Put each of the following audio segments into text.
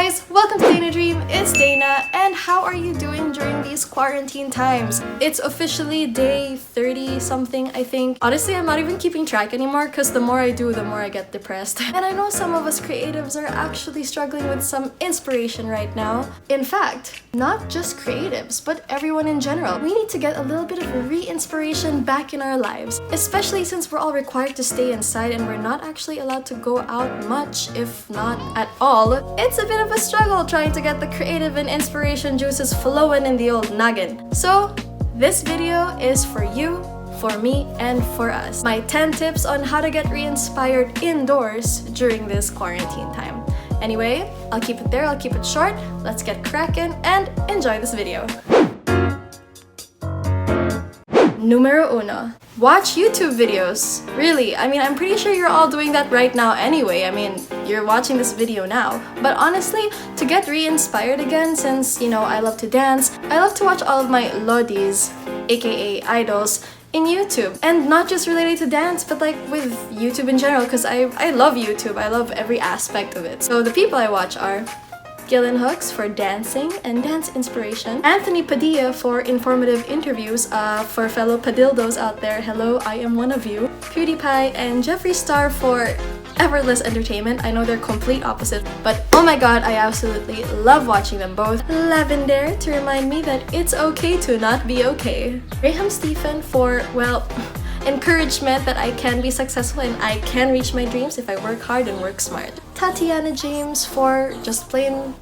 guys, welcome to Daynadream. It's Dayna, and how are you doing during these quarantine times? It's officially day 30 something, I think. Honestly, I'm not even keeping track anymore because the more I do, the more I get depressed. And I know some of us creatives are actually struggling with some inspiration right now. In fact, not just creatives, but everyone in general. We need to get a little bit of re-inspiration back in our lives, especially since we're all required to stay inside and we're not actually allowed to go out much, if not at all. It's a bit of a struggle trying to get the creative and inspiration juices flowing in the old noggin. So this video is for you, for me, and for us. My 10 tips on how to get re-inspired indoors during this quarantine time. Anyway, I'll keep it there, I'll keep it short. Let's get cracking and enjoy this video. Numero uno. Watch YouTube videos. Really, I mean, I'm pretty sure you're all doing that right now anyway. I mean, you're watching this video now. But honestly, to get re-inspired again, since, you know, I love to dance, I love to watch all of my lodis, aka idols, in YouTube. And not just related to dance, but like with YouTube in general, because I love YouTube. I love every aspect of it. So the people I watch are Gillen Hooks for dancing and dance inspiration, Anthony Padilla for informative interviews for fellow Padildos out there. Hello, I am one of you. PewDiePie and Jeffree Star for effortless entertainment. I know they're complete opposites, but oh my god, I absolutely love watching them both. Lavender to remind me that it's okay to not be okay. Graham Stephen for, well, encouragement that I can be successful and I can reach my dreams if I work hard and work smart. Tatiana James for just plain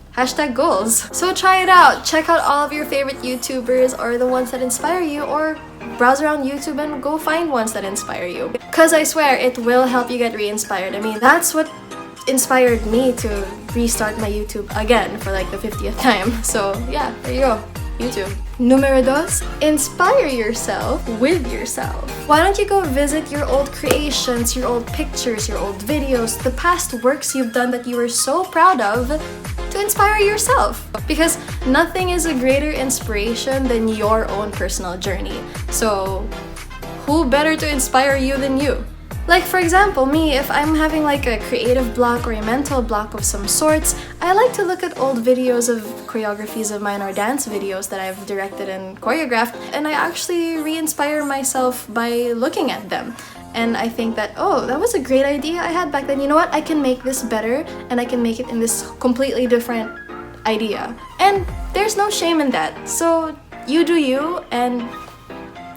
#goals. So try it out. Check out all of your favorite YouTubers or the ones that inspire you, or browse around YouTube and go find ones that inspire you. Because I swear, it will help you get re-inspired. I mean, that's what inspired me to restart my YouTube again for like the 50th time. So yeah, there you go. YouTube. Numero dos, inspire yourself with yourself. Why don't you go visit your old creations, your old pictures, your old videos, the past works you've done that you were so proud of, to inspire yourself? Because nothing is a greater inspiration than your own personal journey. So who better to inspire you than you? Like for example, me, if I'm having like a creative block or a mental block of some sorts, I like to look at old videos of choreographies of mine or dance videos that I've directed and choreographed, and I actually re-inspire myself by looking at them. And I think that, oh, that was a great idea I had back then. You know what? I can make this better and I can make it in this completely different idea. And there's no shame in that. So you do you and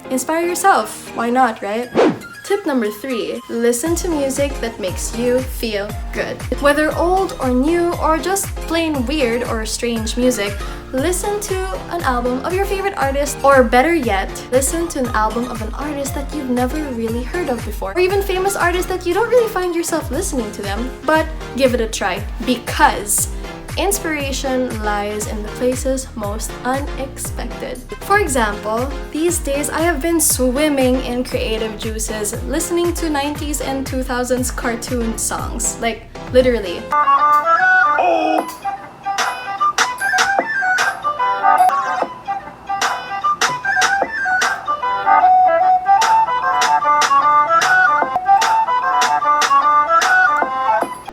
inspire yourself. Why not, right? Tip number 3, listen to music that makes you feel good. Whether old or new or just plain weird or strange music, listen to an album of your favorite artist, or better yet, listen to an album of an artist that you've never really heard of before, or even famous artists that you don't really find yourself listening to them, but give it a try, because inspiration lies in the places most unexpected. For example, these days I have been swimming in creative juices, listening to 90s and 2000s cartoon songs. Like, literally.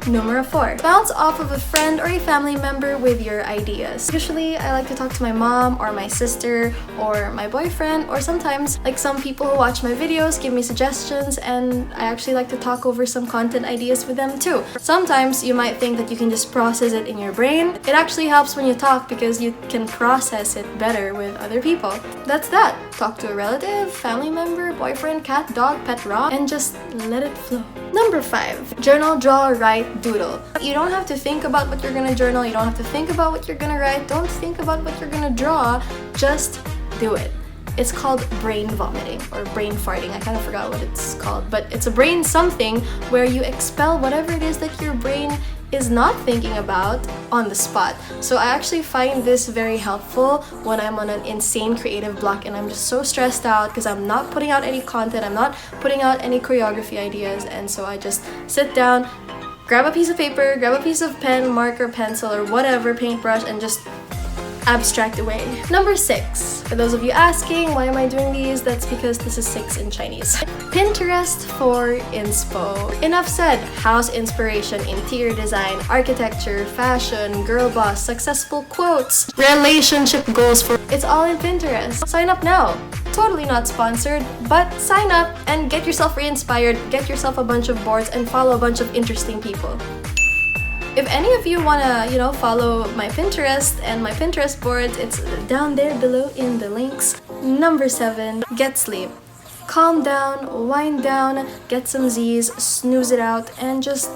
Number 4, bounce off of a friend or a family member with your ideas. Usually, I like to talk to my mom or my sister or my boyfriend, or sometimes like some people who watch my videos give me suggestions, and I actually like to talk over some content ideas with them too. Sometimes you might think that you can just process it in your brain. It actually helps when you talk because you can process it better with other people. That's that. Talk to a relative, family member, boyfriend, cat, dog, pet, rock, and just let it flow. Number 5, journal, draw, write, doodle. You don't have to think about what you're gonna journal, you don't have to think about what you're gonna write, don't think about what you're gonna draw, just do it. It's called brain vomiting or brain farting. I kind of forgot what it's called, but it's a brain something where you expel whatever it is that your brain is not thinking about on the spot. So I actually find this very helpful when I'm on an insane creative block and I'm just so stressed out because I'm not putting out any content, I'm not putting out any choreography ideas, and so I just sit down, grab a piece of paper, grab a piece of pen, marker, pencil, or whatever, paintbrush, and just abstract away. Number 6. For those of you asking, why am I doing these? That's because this is 6 in Chinese. Pinterest for inspo. Enough said. House inspiration, interior design, architecture, fashion, girl boss, successful quotes, relationship goals for... It's all in Pinterest. Sign up now. Totally not sponsored, but sign up and get yourself re-inspired, get yourself a bunch of boards, and follow a bunch of interesting people. If any of you wanna, follow my Pinterest and my Pinterest boards, it's down there below in the links. Number 7, get sleep. Calm down, wind down, get some Z's, snooze it out, and just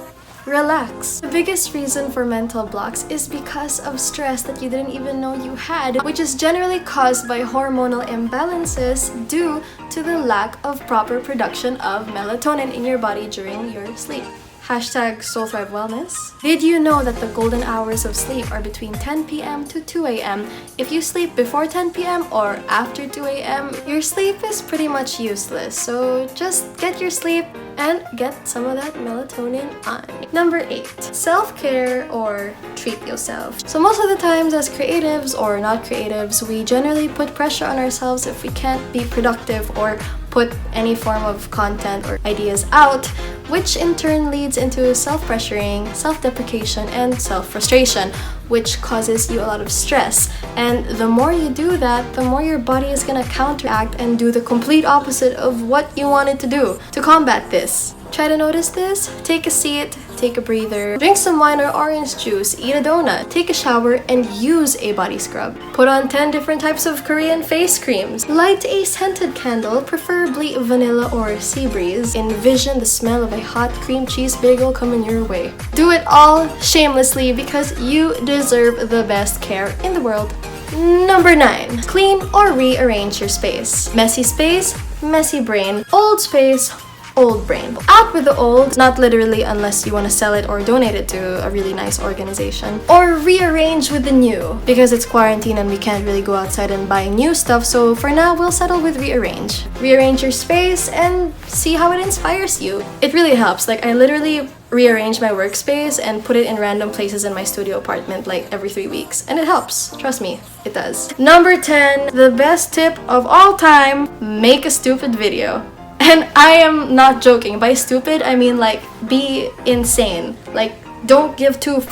relax. The biggest reason for mental blocks is because of stress that you didn't even know you had, which is generally caused by hormonal imbalances due to the lack of proper production of melatonin in your body during your sleep. Hashtag Soul Thrive Wellness. Did you know that the golden hours of sleep are between 10 p.m. to 2 a.m.? If you sleep before 10 p.m. or after 2 a.m., your sleep is pretty much useless. So just get your sleep and get some of that melatonin on. Number 8, self-care or treat yourself. So most of the times as creatives or not creatives, we generally put pressure on ourselves if we can't be productive or put any form of content or ideas out, which in turn leads into self-pressuring, self-deprecation, and self-frustration, which causes you a lot of stress. And the more you do that, the more your body is gonna counteract and do the complete opposite of what you wanted to do. To combat this, try to notice this, take a seat, take a breather, drink some wine or orange juice, eat a donut, take a shower, and use a body scrub. Put on 10 different types of Korean face creams. Light a scented candle, preferably vanilla or sea breeze. Envision the smell of a hot cream cheese bagel coming your way. Do it all shamelessly because you deserve the best care in the world. Number 9, clean or rearrange your space. Messy space, messy brain. Old space, old brain. Out with the old, not literally unless you want to sell it or donate it to a really nice organization. Or rearrange with the new, because it's quarantine and we can't really go outside and buy new stuff, so for now we'll settle with rearrange. Rearrange your space and see how it inspires you. It really helps. Like, I literally rearrange my workspace and put it in random places in my studio apartment like every 3 weeks, and it helps. Trust me, it does. Number 10, the best tip of all time, make a stupid video. And I am not joking. By stupid, I mean like be insane. Like, don't give two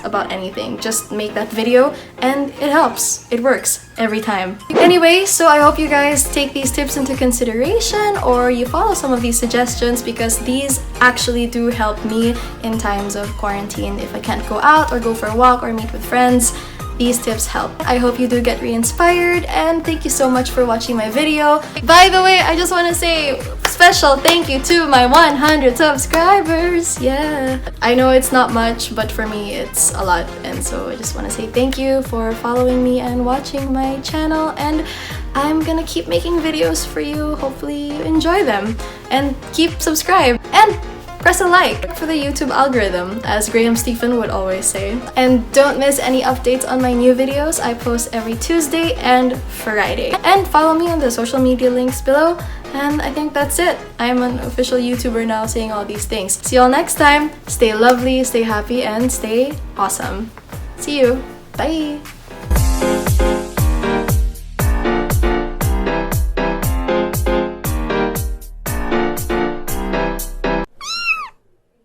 about anything. Just make that video and it helps. It works every time. Anyway, so I hope you guys take these tips into consideration or you follow some of these suggestions because these actually do help me in times of quarantine. If I can't go out or go for a walk or meet with friends, these tips help. I hope you do get re-inspired and thank you so much for watching my video. By the way, I just want to say special thank you to my 100 subscribers. Yeah, I know it's not much, but for me it's a lot, and so I just want to say thank you for following me and watching my channel, and I'm gonna keep making videos for you. Hopefully you enjoy them and keep subscribed and press a like for the YouTube algorithm, as Graham Stephen would always say. And don't miss any updates on my new videos. I post every Tuesday and Friday. And follow me on the social media links below. And I think that's it. I'm an official YouTuber now saying all these things. See y'all next time. Stay lovely, stay happy, and stay awesome. See you. Bye.